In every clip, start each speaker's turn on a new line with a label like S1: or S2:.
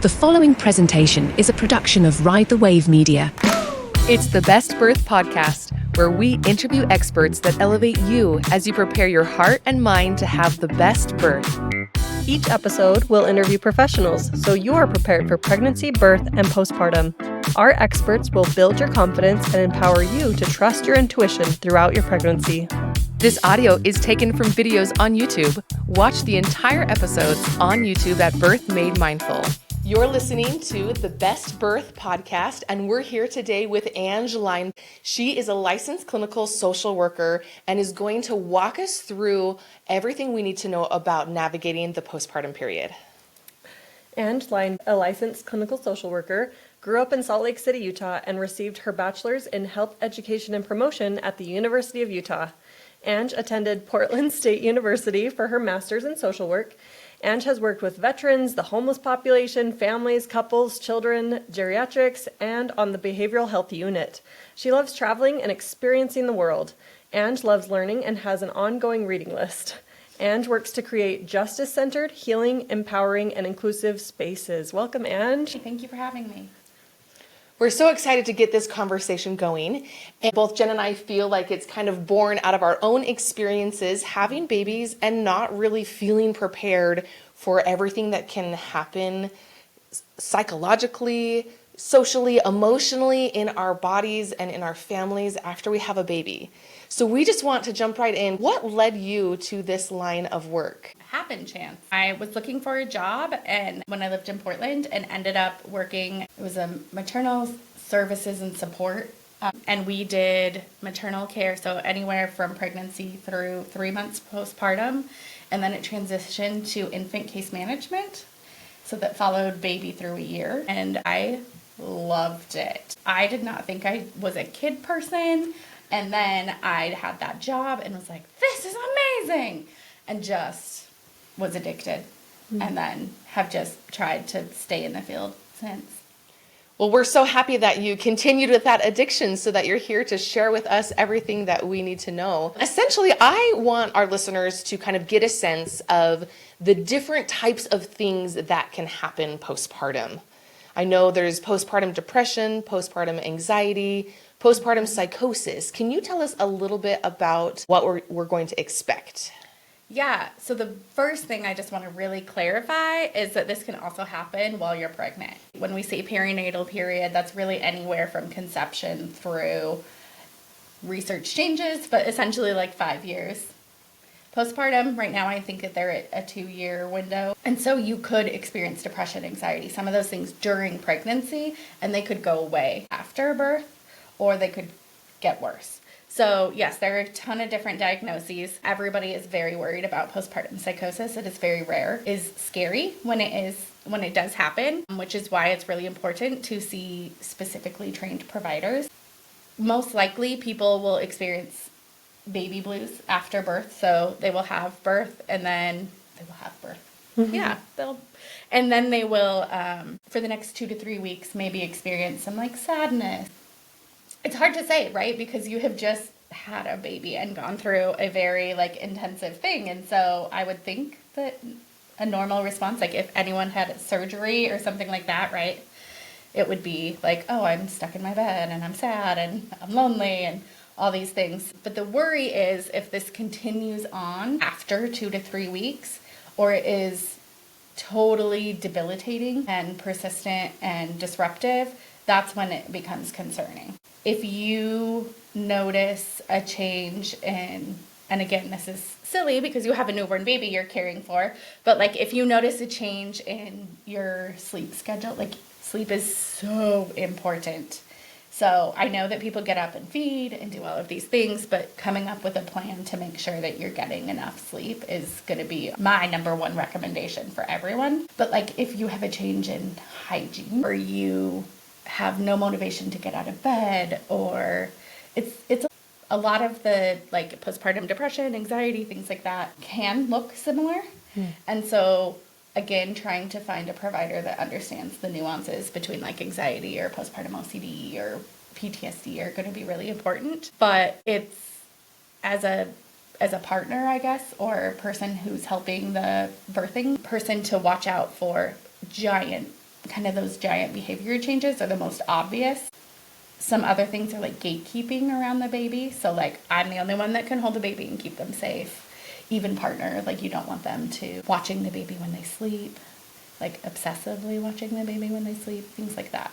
S1: The following presentation is a production of Ride the Wave Media.
S2: It's the Best Birth Podcast, where we interview experts that elevate you as you prepare your heart and mind to have the best birth.
S3: Each episode will interview professionals so you are prepared for pregnancy, birth, and postpartum. Our experts will build your confidence and empower you to trust your intuition throughout your pregnancy.
S2: This audio is taken from videos on YouTube. Watch the entire episodes on YouTube at Birth Made Mindful. You're listening to the Best Birth Podcast, and we're here today with Anj Lineback. She is a licensed clinical social worker and is going to walk us through everything we need to know about navigating the postpartum period.
S3: Anj Lineback, a licensed clinical social worker, grew up in Salt Lake City, Utah, and received her bachelor's in health education and promotion at the University of Utah. Anj attended Portland State University for her master's in social work. Anj has worked with veterans, the homeless population, families, couples, children, geriatrics, and on the behavioral health unit. She loves traveling and experiencing the world. Anj loves learning and has an ongoing reading list. Anj works to create justice-centered, healing, empowering, and inclusive spaces. Welcome, Anj.
S4: Thank you for having me.
S2: We're so excited to get this conversation going. And both Jen and I feel like it's kind of born out of our own experiences having babies and not really feeling prepared for everything that can happen psychologically, socially, emotionally in our bodies and in our families after we have a baby. So we just want to jump right in. What led you to this line of work?
S4: Happen chance. I was looking for a job and when I lived in Portland and ended up working, it was a maternal services and support. And we did maternal care, so anywhere from pregnancy through 3 months postpartum. And then it transitioned to infant case management. So that followed baby through a year. And I loved it. I did not think I was a kid person. And then I had that job and was like, this is amazing. And just was addicted. And then have just tried to stay in the field since.
S2: Well, we're so happy that you continued with that addiction so that you're here to share with us everything that we need to know. Essentially, I want our listeners to kind of get a sense of the different types of things that can happen postpartum. I know there's postpartum depression, postpartum anxiety, postpartum psychosis. Can you tell us a little bit about what we're going to expect?
S4: Yeah, so the first thing I just want to really clarify is that this can also happen while you're pregnant. When we say perinatal period, that's really anywhere from conception through research changes, but essentially like 5 years. Postpartum, right now I think that they're at a 2-year window. And so you could experience depression, anxiety, some of those things during pregnancy, and they could go away after birth, or they could get worse. So yes, there are a ton of different diagnoses. Everybody is very worried about postpartum psychosis. It is very rare. It is scary when it does happen, which is why it's really important to see specifically trained providers. Most likely people will experience baby blues after birth. So they will have birth and then they will have birth. Mm-hmm. Yeah, and then they will, for the next 2 to 3 weeks, maybe experience some like sadness. It's hard to say, right? Because you have just had a baby and gone through a very like intensive thing. And so I would think that a normal response, like if anyone had surgery or something like that, right? It would be like, oh, I'm stuck in my bed and I'm sad and I'm lonely and all these things. But the worry is if this continues on after 2 to 3 weeks, or it is totally debilitating and persistent and disruptive, that's when it becomes concerning. If you notice a change in, and again, this is silly because you have a newborn baby you're caring for, but like if you notice a change in your sleep schedule, like sleep is so important. So I know that people get up and feed and do all of these things, but coming up with a plan to make sure that you're getting enough sleep is going to be my number one recommendation for everyone. But like if you have a change in hygiene, or you have no motivation to get out of bed, or it's a lot of the like postpartum depression, anxiety, things like that can look similar. And so again, trying to find a provider that understands the nuances between like anxiety or postpartum OCD or PTSD are going to be really important. But it's as a partner, I guess, or person who's helping the birthing person to watch out for giant kind of those giant behavior changes are the most obvious. Some other things are like gatekeeping around the baby. So like, I'm the only one that can hold the baby and keep them safe. Even partner, like you don't want them to watching the baby when they sleep, like obsessively watching the baby when they sleep, things like that.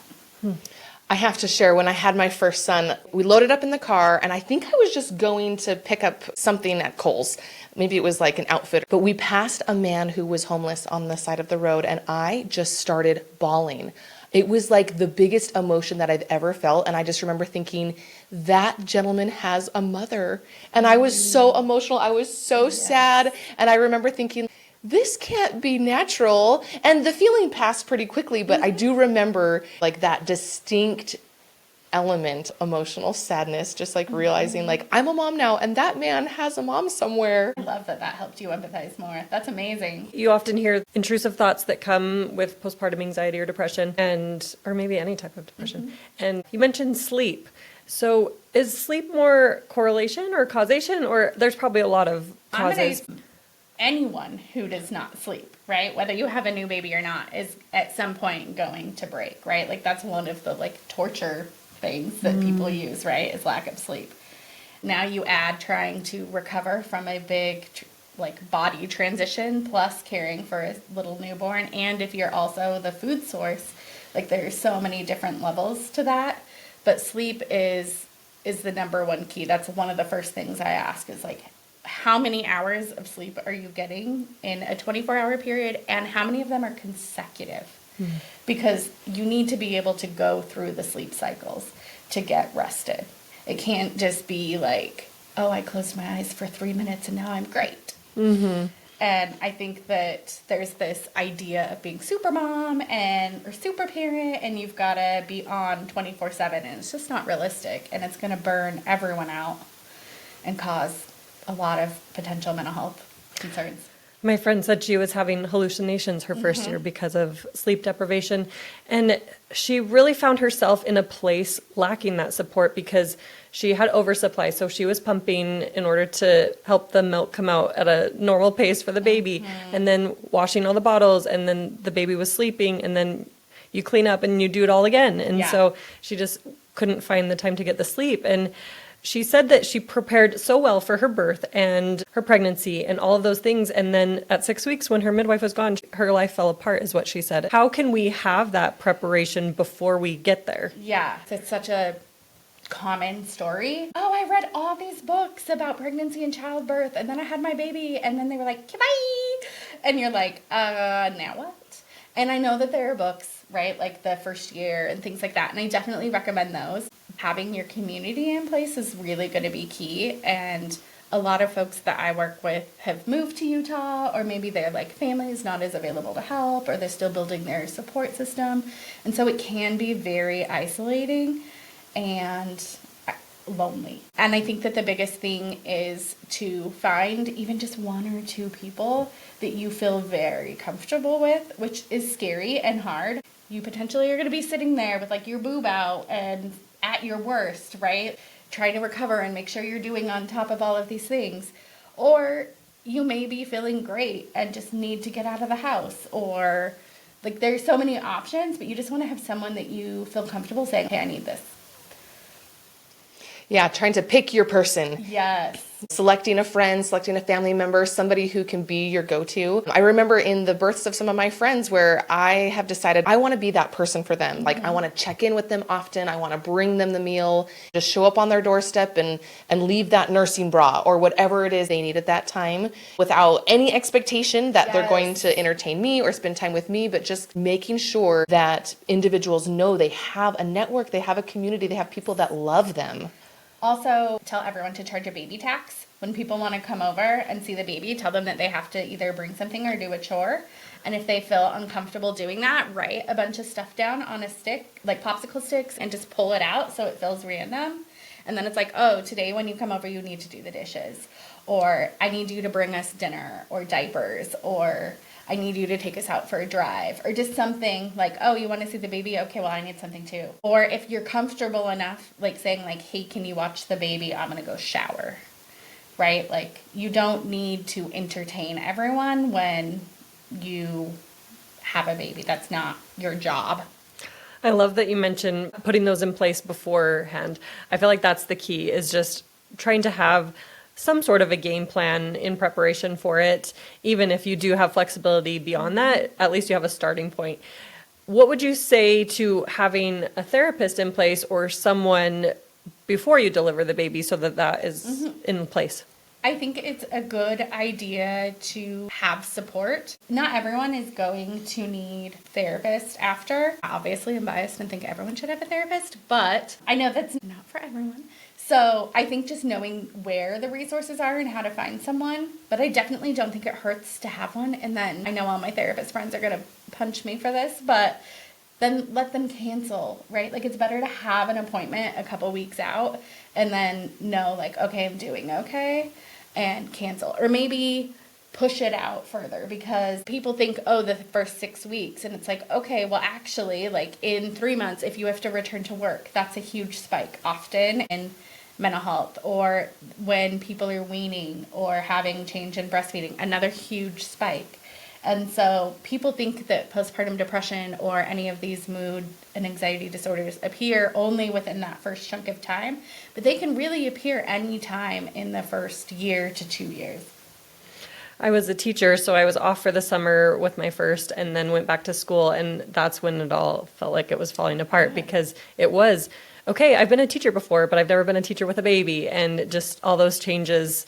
S2: I have to share, when I had my first son, we loaded up in the car, and I think I was just going to pick up something at Kohl's. Maybe it was like an outfit. But we passed a man who was homeless on the side of the road, and I just started bawling. It was like the biggest emotion that I've ever felt. And I just remember thinking, that gentleman has a mother. And I was so emotional. I was so sad. And I remember thinking, this can't be natural. And the feeling passed pretty quickly, but I do remember like that distinct element, emotional sadness, just like realizing like, I'm a mom now and that man has a mom somewhere.
S4: I love that helped you empathize more. That's amazing.
S3: You often hear intrusive thoughts that come with postpartum anxiety or depression, or maybe any type of depression. And you mentioned sleep. So is sleep more correlation or causation, or there's probably a lot of causes?
S4: Anyone who does not sleep, right? Whether you have a new baby or not, is at some point going to break, right? Like that's one of the like torture things that people use, right? Is lack of sleep. Now you add trying to recover from a big like body transition plus caring for a little newborn. And if you're also the food source, like there's so many different levels to that. But sleep is the number one key. That's one of the first things I ask is like, how many hours of sleep are you getting in a 24-hour period, and how many of them are consecutive? Because you need to be able to go through the sleep cycles to get rested. It can't just be like, oh, I closed my eyes for 3 minutes and now I'm great. And I think that there's this idea of being super mom or super parent, and you've got to be on 24/7, and it's just not realistic, and it's going to burn everyone out and cause a lot of potential mental health concerns.
S3: My friend said she was having hallucinations her first year because of sleep deprivation. And she really found herself in a place lacking that support because she had oversupply. So she was pumping in order to help the milk come out at a normal pace for the baby, and then washing all the bottles, and then the baby was sleeping, and then you clean up and you do it all again. And so she just couldn't find the time to get the sleep. And she said that she prepared so well for her birth and her pregnancy and all of those things. And then at 6 weeks, when her midwife was gone, her life fell apart, is what she said. How can we have that preparation before we get there?
S4: Yeah, it's such a common story. Oh, I read all these books about pregnancy and childbirth, and then I had my baby, and then they were like, bye. And you're like, now what? And I know that there are books, right, like the first year and things like that, and I definitely recommend those. Having your community in place is really going to be key, and a lot of folks that I work with have moved to Utah, or maybe their like family is not as available to help, or they're still building their support system, and so it can be very isolating and lonely. And I think that the biggest thing is to find even just one or two people that you feel very comfortable with, which is scary and hard. You potentially are going to be sitting there with like your boob out and at your worst, right? Trying to recover and make sure you're doing on top of all of these things. Or you may be feeling great and just need to get out of the house, or like there's so many options, but you just want to have someone that you feel comfortable saying, hey, I need this.
S2: Yeah, trying to pick your person.
S4: Yes.
S2: Selecting a friend, selecting a family member, somebody who can be your go-to. I remember in the births of some of my friends where I have decided I want to be that person for them. Like I want to check in with them often. I want to bring them the meal, just show up on their doorstep and leave that nursing bra or whatever it is they need at that time without any expectation that they're going to entertain me or spend time with me, but just making sure that individuals know they have a network, they have a community, they have people that love them.
S4: Also, tell everyone to charge a baby tax. When people want to come over and see the baby, tell them that they have to either bring something or do a chore. And if they feel uncomfortable doing that, write a bunch of stuff down on a stick, like popsicle sticks, and just pull it out so it feels random. And then it's like, oh, today when you come over, you need to do the dishes. Or I need you to bring us dinner or diapers, or I need you to take us out for a drive, or just something like, oh, you want to see the baby? Okay, well, I need something too. Or if you're comfortable enough, like saying like, hey, can you watch the baby? I'm going to go shower, right? Like you don't need to entertain everyone when you have a baby. That's not your job.
S3: I love that you mentioned putting those in place beforehand. I feel like that's the key, is just trying to have some sort of a game plan in preparation for it. Even if you do have flexibility beyond that, at least you have a starting point. What would you say to having a therapist in place or someone before you deliver the baby so that that is in place?
S4: I think it's a good idea to have support. Not everyone is going to need therapists after. Obviously, I'm biased and think everyone should have a therapist, but I know that's not for everyone. So I think just knowing where the resources are and how to find someone, but I definitely don't think it hurts to have one. And then I know all my therapist friends are going to punch me for this, but then let them cancel, right? Like, it's better to have an appointment a couple weeks out and then know, like, okay, I'm doing okay, and cancel. Or maybe push it out further, because people think, oh, the first 6 weeks. And it's like, okay, well, actually, like in 3 months, if you have to return to work, that's a huge spike often in mental health, or when people are weaning or having change in breastfeeding, another huge spike. And so people think that postpartum depression or any of these mood and anxiety disorders appear only within that first chunk of time, but they can really appear any time in the first year to 2 years.
S3: I was a teacher, so I was off for the summer with my first and then went back to school. And that's when it all felt like it was falling apart, because it was, okay, I've been a teacher before, but I've never been a teacher with a baby, and just all those changes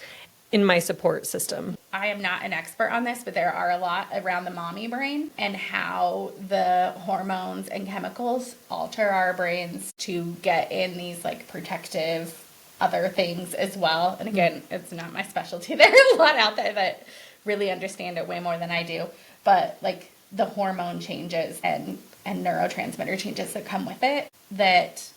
S3: in my support system.
S4: I am not an expert on this, but there are a lot around the mommy brain and how the hormones and chemicals alter our brains to get in these like protective other things as well. And again, it's not my specialty. There are a lot out there that really understand it way more than I do. But like the hormone changes and neurotransmitter changes that come with it that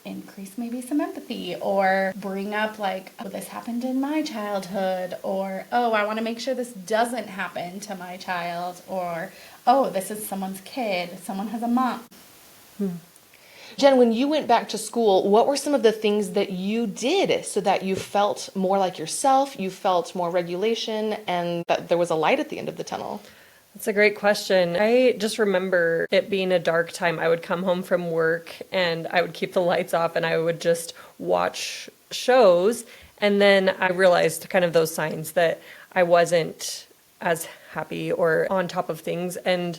S4: increase maybe some empathy, or bring up like, oh, this happened in my childhood, or, oh, I want to make sure this doesn't happen to my child, or, oh, this is someone's kid, someone has a mom.
S2: Jen, when you went back to school, what were some of the things that you did so that you felt more like yourself, you felt more regulation, and that there was a light at the end of the tunnel?
S3: That's a great question. I just remember it being a dark time. I would come home from work and I would keep the lights off and I would just watch shows. And then I realized kind of those signs that I wasn't as happy or on top of things. And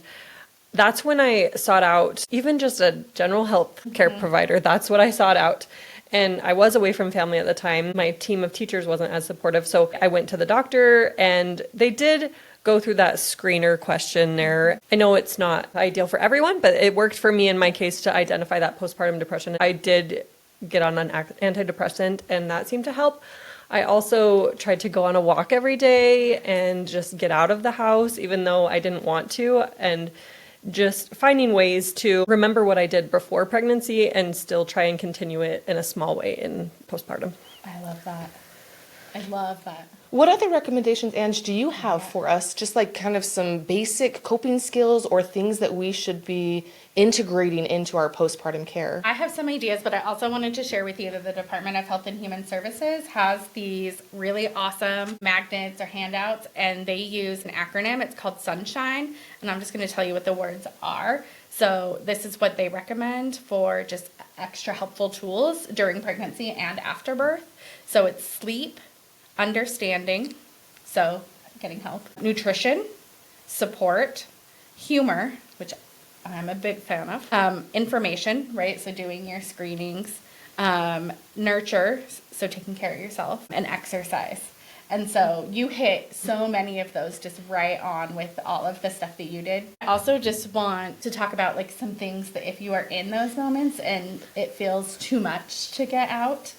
S3: that's when I sought out even just a general health care provider. That's what I sought out. And I was away from family at the time. My team of teachers wasn't as supportive. So I went to the doctor and they did go through that screener questionnaire. I know it's not ideal for everyone, but it worked for me in my case to identify that postpartum depression. I did get on an antidepressant and that seemed to help. I also tried to go on a walk every day and just get out of the house, even though I didn't want to, and just finding ways to remember what I did before pregnancy and still try and continue it in a small way in postpartum.
S4: I love that. I love that.
S2: What other recommendations, Anj, do you have for us? Just like kind of some basic coping skills or things that we should be integrating into our postpartum care?
S4: I have some ideas, but I also wanted to share with you that the Department of Health and Human Services has these really awesome magnets or handouts, and they use an acronym. It's called Sunshine, and I'm just going to tell you what the words are. So this is what they recommend for just extra helpful tools during pregnancy and after birth. So it's sleep, understanding, so getting help, nutrition, support, humor, which I'm a big fan of, information, right, so doing your screenings, nurture, so taking care of yourself, and exercise. And so you hit so many of those just right on with all of the stuff that you did. I also just want to talk about like some things that if you are in those moments and it feels too much to get out,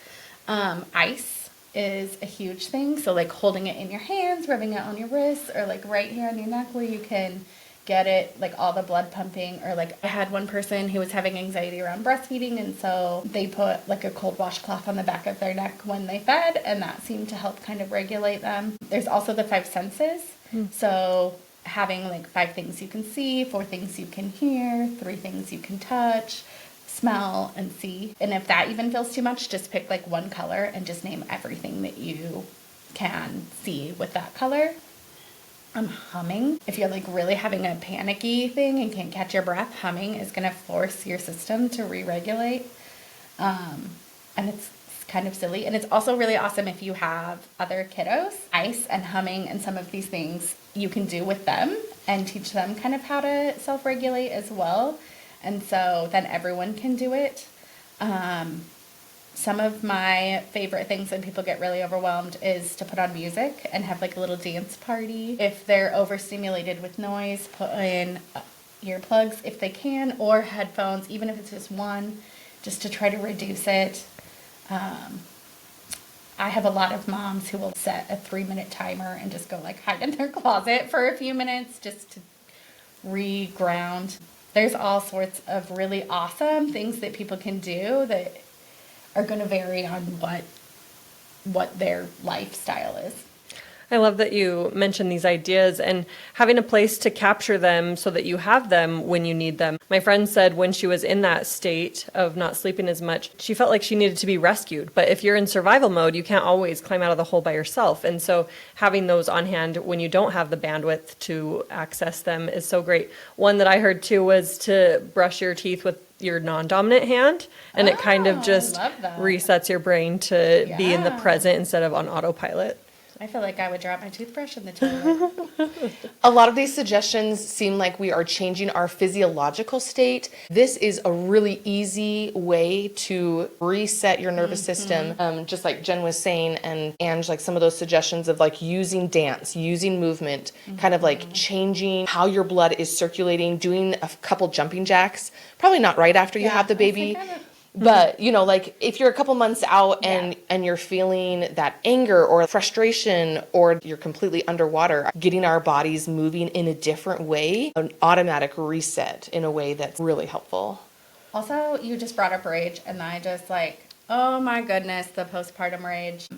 S4: ice is a huge thing. So like holding it in your hands, rubbing it on your wrists, or like right here on your neck where you can get it, like all the blood pumping. Or like I had one person who was having anxiety around breastfeeding, and so they put like a cold washcloth on the back of their neck when they fed, and that seemed to help kind of regulate them. There's also the 5 senses. So having like 5 things you can see, 4 things you can hear, 3 things you can touch, smell, and see. And if that even feels too much, just pick like one color and just name everything that you can see with that color. Humming. If you're like really having a panicky thing and can't catch your breath, humming is going to force your system to re-regulate. And it's kind of silly. And it's also really awesome if you have other kiddos. Ice and humming and some of these things you can do with them and teach them kind of how to self-regulate as well. And so then everyone can do it. Some of my favorite things when people get really overwhelmed is to put on music and have like a little dance party. If they're overstimulated with noise, put in earplugs if they can, or headphones, even if it's just one, just to try to reduce it. I have a lot of moms who will set a 3-minute timer and just go like hide in their closet for a few minutes just to re-ground. There's all sorts of really awesome things that people can do that are going to vary on what their lifestyle is.
S3: I love that you mentioned these ideas and having a place to capture them so that you have them when you need them. My friend said when she was in that state of not sleeping as much, she felt like she needed to be rescued. But if you're in survival mode, you can't always climb out of the hole by yourself. And so having those on hand when you don't have the bandwidth to access them is so great. One that I heard too was to brush your teeth with your non-dominant hand, and it kind of just resets your brain to be in the present instead of on autopilot.
S4: I feel like I would drop my toothbrush in the toilet.
S2: A lot of these suggestions seem like we are changing our physiological state. This is a really easy way to reset your nervous system. Just like Jen was saying, and Ange, like some of those suggestions of like using dance, using movement, kind of like changing how your blood is circulating, doing a couple jumping jacks, probably not right after you have the baby. But, you know, like if you're a couple months out and you're feeling that anger or frustration or you're completely underwater, getting our bodies moving in a different way, an automatic reset in a way that's really helpful.
S4: Also, you just brought up rage, and I just like, oh my goodness, the postpartum rage.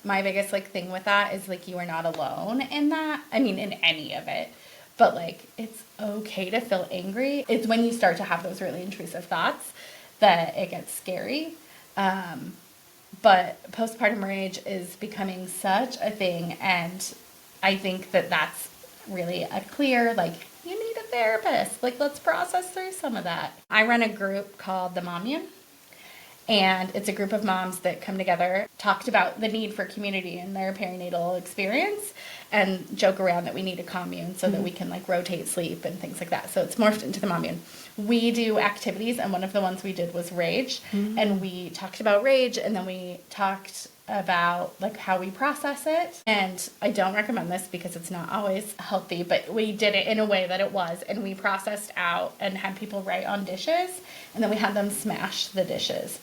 S4: My biggest like thing with that is like you are not alone in that. I mean, in any of it. But like, it's okay to feel angry. It's when you start to have those really intrusive thoughts that it gets scary. But postpartum rage is becoming such a thing, and I think that that's really a clear, like, you need a therapist. Like, let's process through some of that. I run a group called the Mommune, and it's a group of moms that come together, talked about the need for community in their perinatal experience, and joke around that we need a commune so that we can like rotate sleep and things like that. So it's morphed into the Mommune. We do activities, and one of the ones we did was rage, and we talked about rage, and then we talked about like how we process it. And I don't recommend this because it's not always healthy, but we did it in a way that it was, and we processed out and had people write on dishes, and then we had them smash the dishes.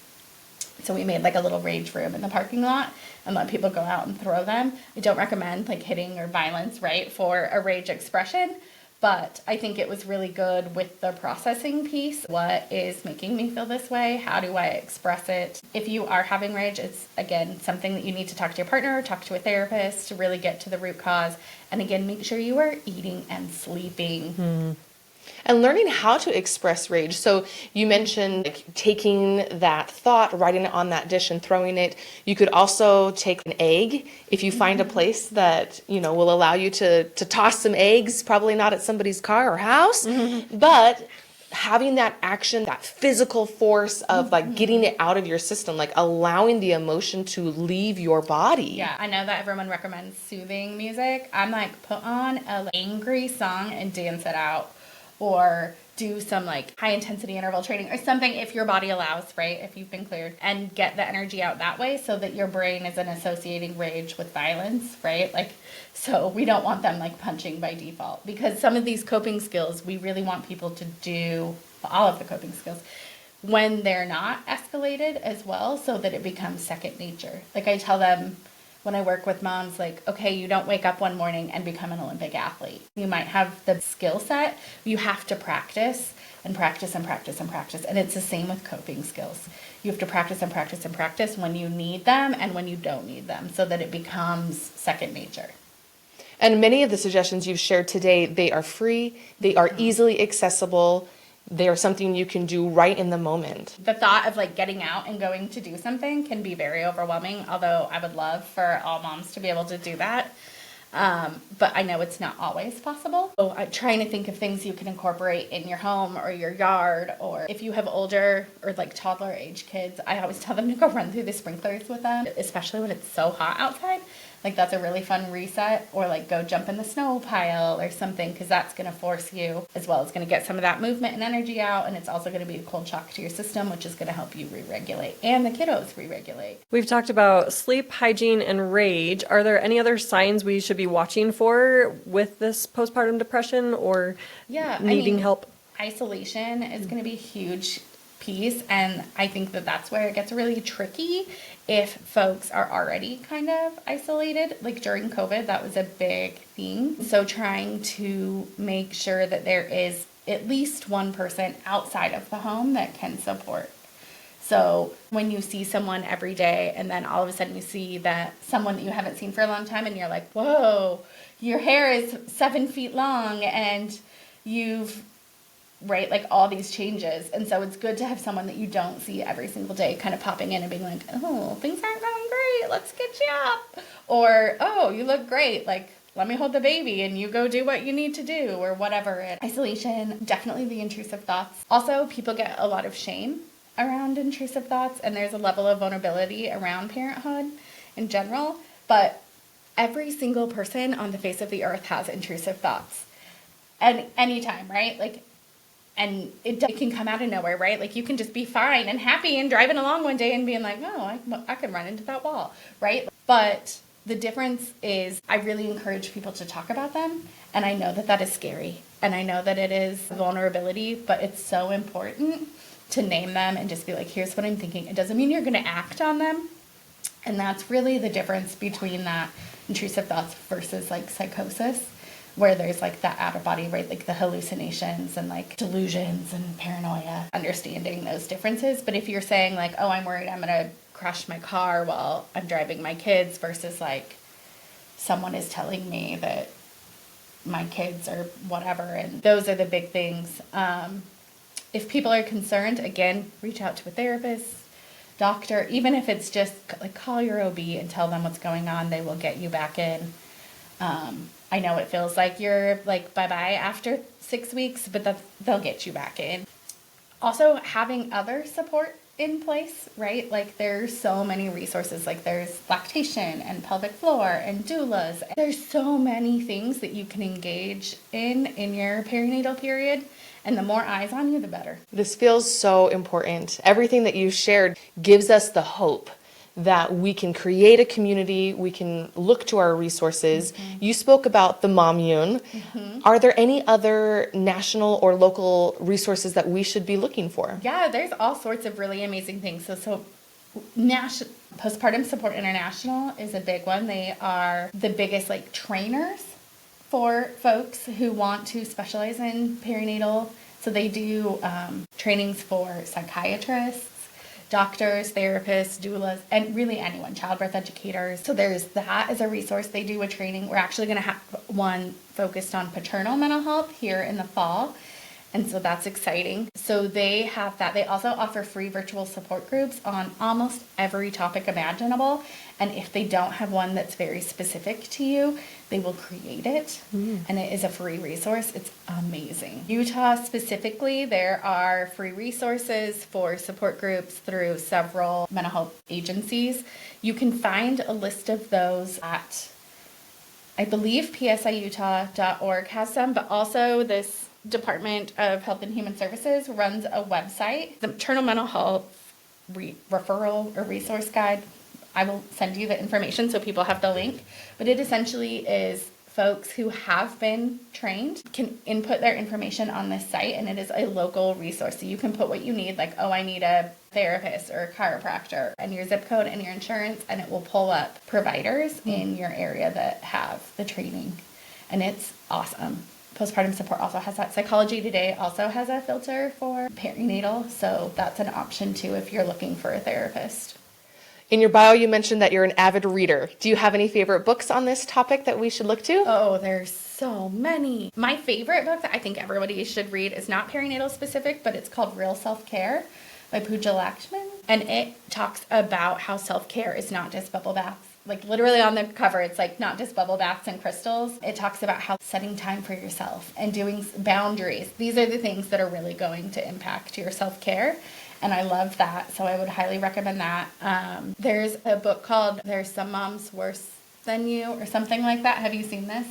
S4: So we made like a little rage room in the parking lot and let people go out and throw them. I don't recommend like hitting or violence, right, for a rage expression. But I think it was really good with the processing piece. What is making me feel this way? How do I express it? If you are having rage, it's, again, something that you need to talk to your partner, talk to a therapist to really get to the root cause. And again, make sure you are eating and sleeping.
S2: And learning how to express rage. So you mentioned like, taking that thought, writing it on that dish and throwing it. You could also take an egg if you find a place that, you know, will allow you to toss some eggs, probably not at somebody's car or house, but having that action, that physical force of like getting it out of your system, like allowing the emotion to leave your body.
S4: Yeah, I know that everyone recommends soothing music. I'm like, put on an angry song and dance it out. Or do some like high intensity interval training or something if your body allows, right? If you've been cleared, and get the energy out that way so that your brain isn't associating rage with violence, right? Like, so we don't want them like punching by default, because some of these coping skills, we really want people to do all of the coping skills when they're not escalated as well, so that it becomes second nature. Like I tell them, when I work with moms, like, okay, you don't wake up one morning and become an Olympic athlete. You might have the skill set. You have to practice and practice and practice and practice. And it's the same with coping skills. You have to practice and practice and practice when you need them and when you don't need them, so that it becomes second nature.
S2: And many of the suggestions you've shared today, they are free, they are easily accessible. They are something you can do right in the moment.
S4: The thought of like getting out and going to do something can be very overwhelming, although I would love for all moms to be able to do that. But I know it's not always possible. So I'm trying to think of things you can incorporate in your home or your yard, or if you have older or like toddler age kids, I always tell them to go run through the sprinklers with them, especially when it's so hot outside. Like that's a really fun reset, or like go jump in the snow pile or something, because that's going to force you, as well as going to get some of that movement and energy out, and it's also going to be a cold shock to your system, which is going to help you re-regulate and the kiddos re-regulate.
S3: We've talked about sleep, hygiene, and rage. Are there any other signs we should be watching for with this postpartum depression or needing help?
S4: Isolation is going to be a huge piece, and I think that that's where it gets really tricky if folks are already kind of isolated. Like during COVID, that was a big thing. So trying to make sure that there is at least one person outside of the home that can support. So when you see someone every day and then all of a sudden you see that someone that you haven't seen for a long time and you're like, whoa, your hair is 7 feet long and you've like all these changes. And so it's good to have someone that you don't see every single day kind of popping in and being like, oh, things aren't going great, let's get you up. Or, oh, you look great, like, let me hold the baby and you go do what you need to do, or whatever. Isolation, definitely the intrusive thoughts. Also, people get a lot of shame around intrusive thoughts, and there's a level of vulnerability around parenthood in general. But every single person on the face of the earth has intrusive thoughts. And anytime, right? Like, and it can come out of nowhere, right? Like you can just be fine and happy and driving along one day and being like, oh, I could run into that wall, right? But the difference is I really encourage people to talk about them. And I know that that is scary. And I know that it is vulnerability, but it's so important to name them and just be like, here's what I'm thinking. It doesn't mean you're going to act on them. And that's really the difference between that intrusive thoughts versus like psychosis, where there's like that out of body, right? Like the hallucinations and like delusions and paranoia, understanding those differences. But if you're saying like, oh, I'm worried I'm going to crash my car while I'm driving my kids, versus like someone is telling me that my kids are whatever. And those are the big things. If people are concerned, again, reach out to a therapist, doctor, even if it's just like call your OB and tell them what's going on. They will get you back in. I know it feels like you're like bye-bye after 6 weeks, but they'll get you back in. Also, having other support in place, right? Like there's so many resources, like there's lactation and pelvic floor and doulas. There's so many things that you can engage in your perinatal period. And the more eyes on you, the better.
S2: This feels so important. Everything that you shared gives us the hope that we can create a community, we can look to our resources. Mm-hmm. You spoke about the Mommune. Mm-hmm. Are there any other national or local resources that we should be looking for?
S4: Yeah, there's all sorts of really amazing things. So Postpartum Support International is a big one. They are the biggest like trainers for folks who want to specialize in perinatal. So they do trainings for psychiatrists, doctors, therapists, doulas, and really anyone, childbirth educators. So there's that as a resource. They do a training. We're actually going to have one focused on paternal mental health here in the fall. And so that's exciting. So they have that. They also offer free virtual support groups on almost every topic imaginable. And if they don't have one that's very specific to you, they will create it. And it is a free resource. It's amazing. Utah specifically, there are free resources for support groups through several mental health agencies. You can find a list of those at, I believe, psiutah.org has some, but also this Department of Health and Human Services runs a website, the Maternal Mental Health Referral or Resource Guide. I will send you the information so people have the link. But it essentially is folks who have been trained can input their information on this site, and it is a local resource. So you can put what you need, like, oh, I need a therapist or a chiropractor, and your zip code and your insurance, and it will pull up providers in your area that have the training. And it's awesome. Postpartum Support also has that. Psychology Today also has a filter for perinatal, so that's an option too if you're looking for a therapist.
S2: In your bio, you mentioned that you're an avid reader. Do you have any favorite books on this topic that we should look to?
S4: Oh, there's so many. My favorite book that I think everybody should read is not perinatal specific, but it's called Real Self-Care by Pooja Lakshman. And it talks about how self-care is not just bubble baths. like literally on the cover, it's like not just bubble baths and crystals. It talks about how setting time for yourself and doing boundaries. These are the things that are really going to impact your self-care. And I love that. So I would highly recommend that. There's a book called There's Some Moms Worse Than You or something like that. Have you seen this?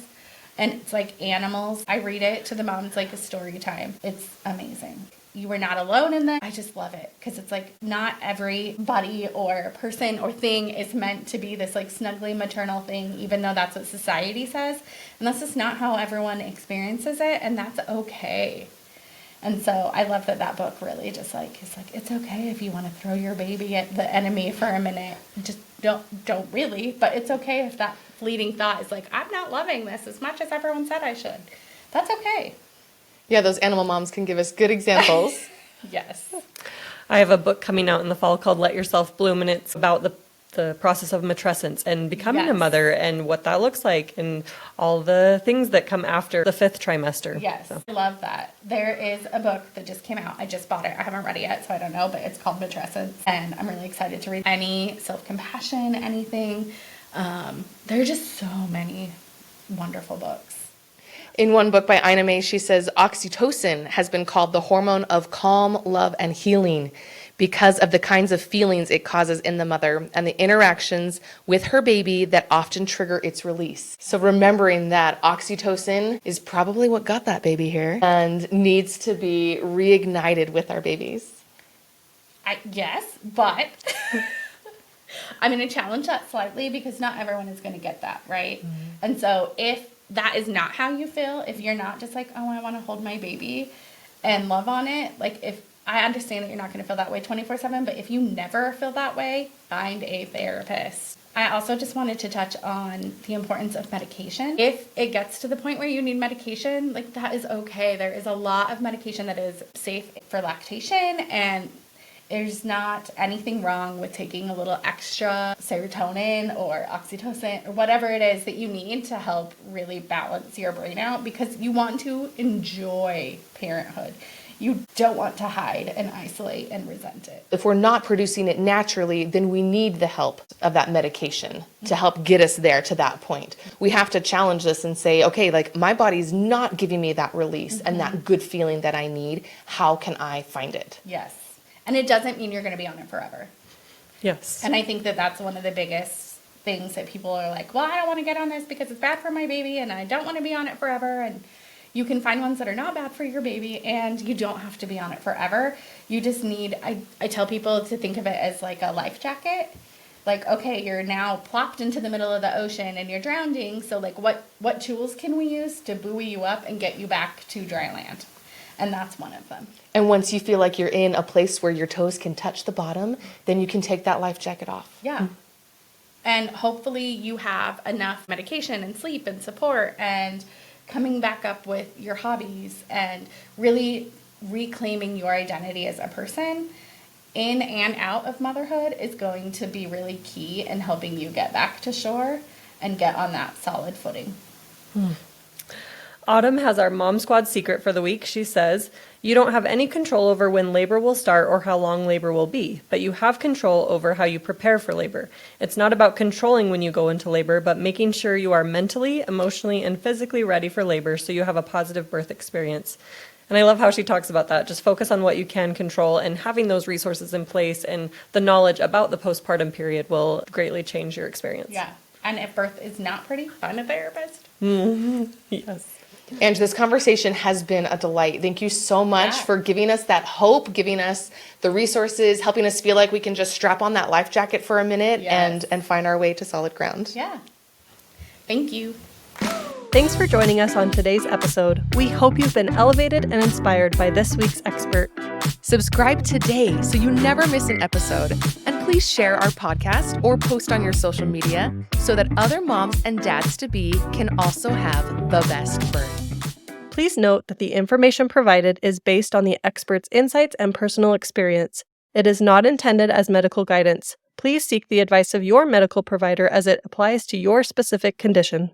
S4: And it's like animals. I read it to the moms like a story time. It's amazing. You were not alone in that. I just love it because it's like not everybody or person or thing is meant to be this like snuggly maternal thing, even though that's what society says. And that's just not how everyone experiences it. And that's okay. And so I love that book really just like, it's okay if you want to throw your baby at the enemy for a minute. Just don't really, but it's okay if that fleeting thought is like, I'm not loving this as much as everyone said I should. That's okay.
S2: Yeah, those animal moms can give us good examples.
S4: Yes.
S3: I have a book coming out in the fall called Let Yourself Bloom, and it's about the process of matrescence and becoming a mother and what that looks like and all the things that come after the 5th trimester.
S4: Yes, so. I love that. There is a book that just came out. I just bought it. I haven't read it yet, so I don't know, but it's called Matrescence, and I'm really excited to read any self-compassion, anything. There are just so many wonderful books.
S2: In one book by Ina May, she says, oxytocin has been called the hormone of calm, love, and healing because of the kinds of feelings it causes in the mother and the interactions with her baby that often trigger its release. So remembering that oxytocin is probably what got that baby here and needs to be reignited with our babies.
S4: Yes, but I'm going to challenge that slightly because not everyone is going to get that, right? Mm-hmm. And so if that is not how you feel, if you're not just like, oh, I want to hold my baby and love on it, like if I understand that you're not going to feel that way 24/7, but if you never feel that way, find a therapist. I also just wanted to touch on the importance of medication. If it gets to the point where you need medication, like that is okay. There is a lot of medication that is safe for lactation, and there's not anything wrong with taking a little extra serotonin or oxytocin or whatever it is that you need to help really balance your brain out because you want to enjoy parenthood. You don't want to hide and isolate and resent it.
S2: If we're not producing it naturally, then we need the help of that medication to help get us there to that point. We have to challenge this and say, okay, like my body's not giving me that release and that good feeling that I need. How can I find it?
S4: Yes. And it doesn't mean you're going to be on it forever.
S3: Yes.
S4: And I think that that's one of the biggest things that people are like, well, I don't want to get on this because it's bad for my baby and I don't want to be on it forever. And you can find ones that are not bad for your baby and you don't have to be on it forever. You just need, I tell people to think of it as like a life jacket. Like, okay, you're now plopped into the middle of the ocean and you're drowning. So like what tools can we use to buoy you up and get you back to dry land? And that's one of them.
S2: And once you feel like you're in a place where your toes can touch the bottom, then you can take that life jacket off.
S4: Yeah. And hopefully you have enough medication and sleep and support and coming back up with your hobbies and really reclaiming your identity as a person in and out of motherhood is going to be really key in helping you get back to shore and get on that solid footing.
S3: Autumn has our Mom Squad secret for the week. She says, you don't have any control over when labor will start or how long labor will be, but you have control over how you prepare for labor. It's not about controlling when you go into labor, but making sure you are mentally, emotionally, and physically ready for labor so you have a positive birth experience. And I love how she talks about that. Just focus on what you can control, and having those resources in place and the knowledge about the postpartum period will greatly change your experience.
S4: Yeah. And if birth is not pretty, find a therapist.
S3: Mm-hmm. Yes.
S2: And this conversation has been a delight. Thank you so much for giving us that hope, giving us the resources, helping us feel like we can just strap on that life jacket for a minute and find our way to solid ground.
S4: Yeah. Thank you.
S3: Thanks for joining us on today's episode. We hope you've been elevated and inspired by this week's expert.
S1: Subscribe today so you never miss an episode. And please share our podcast or post on your social media so that other moms and dads-to-be can also have the best birth.
S3: Please note that the information provided is based on the expert's insights and personal experience. It is not intended as medical guidance. Please seek the advice of your medical provider as it applies to your specific condition.